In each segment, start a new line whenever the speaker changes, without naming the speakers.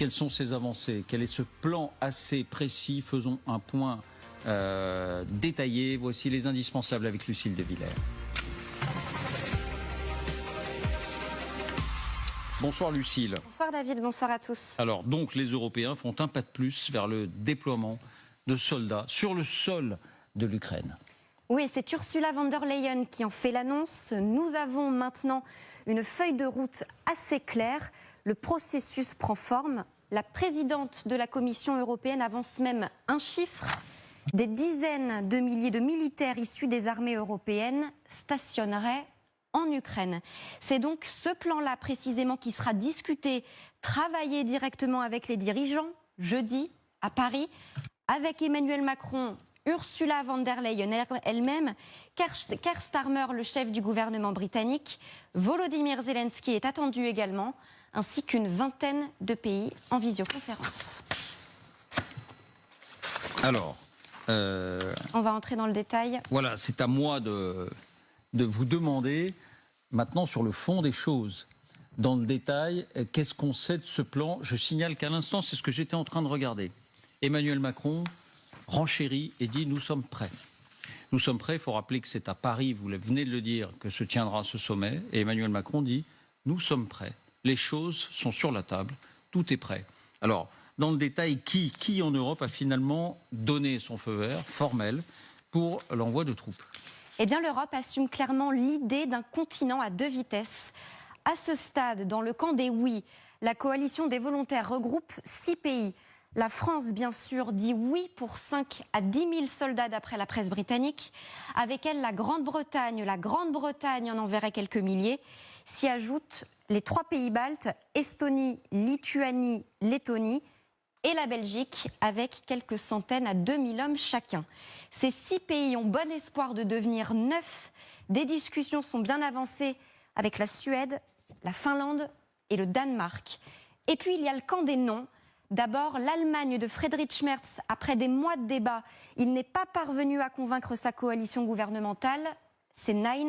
quelles sont ces avancées? Quel est ce plan assez précis? Faisons un point détaillé. Voici les indispensables avec Lucille de Villers. Bonsoir Lucille.
Bonsoir David, bonsoir à tous.
Alors donc les Européens font un pas de plus vers le déploiement de soldats sur le sol de l'Ukraine.
Oui, c'est Ursula von der Leyen qui en fait l'annonce. Nous avons maintenant une feuille de route assez claire. Le processus prend forme. La présidente de la Commission européenne avance même un chiffre. Des dizaines de milliers de militaires issus des armées européennes stationneraient en Ukraine. C'est donc ce plan-là précisément qui sera discuté, travaillé directement avec les dirigeants, jeudi, à Paris, avec Emmanuel Macron, Ursula von der Leyen elle-même, Keir Starmer, le chef du gouvernement britannique, Volodymyr Zelensky est attendu également, ainsi qu'une vingtaine de pays en visioconférence.
Alors,
on va entrer dans le détail.
Voilà, c'est à moi de vous demander maintenant sur le fond des choses. Dans le détail, qu'est-ce qu'on sait de ce plan? Je signale qu'à l'instant, c'est ce que j'étais en train de regarder. Emmanuel Macron renchérit et dit « nous sommes prêts ». Nous sommes prêts, il faut rappeler que c'est à Paris, vous venez de le dire, que se tiendra ce sommet. Et Emmanuel Macron dit « nous sommes prêts, les choses sont sur la table, tout est prêt ». Alors, dans le détail, qui en Europe a finalement donné son feu vert formel pour l'envoi de troupes?
Eh bien, l'Europe assume clairement l'idée d'un continent à deux vitesses. À ce stade, dans le camp des oui, la coalition des volontaires regroupe 6 pays. La France, bien sûr, dit oui pour 5 à 10 000 soldats d'après la presse britannique. Avec elle, la Grande-Bretagne. La Grande-Bretagne en enverrait quelques milliers. S'y ajoutent les 3 pays baltes, Estonie, Lituanie, Lettonie, et la Belgique, avec quelques centaines à 2000 hommes chacun. Ces 6 pays ont bon espoir de devenir 9. Des discussions sont bien avancées avec la Suède, la Finlande et le Danemark. Et puis il y a le camp des non. D'abord, l'Allemagne de Friedrich Merz, après des mois de débats, il n'est pas parvenu à convaincre sa coalition gouvernementale, c'est Nein.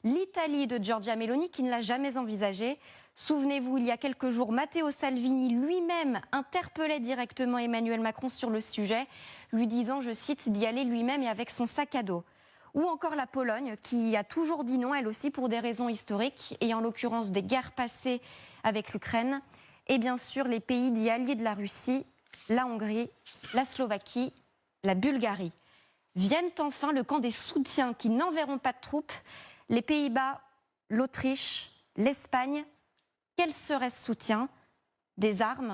L'Italie de Giorgia Meloni qui ne l'a jamais envisagé. Souvenez-vous, il y a quelques jours, Matteo Salvini lui-même interpellait directement Emmanuel Macron sur le sujet, lui disant, je cite, d'y aller lui-même et avec son sac à dos. Ou encore la Pologne qui a toujours dit non, elle aussi pour des raisons historiques et en l'occurrence des guerres passées avec l'Ukraine. Et bien sûr les pays dits alliés de la Russie, la Hongrie, la Slovaquie, la Bulgarie. Viennent enfin le camp des soutiens qui n'enverront pas de troupes. Les Pays-Bas, l'Autriche, l'Espagne. Quel serait ce soutien? Des armes,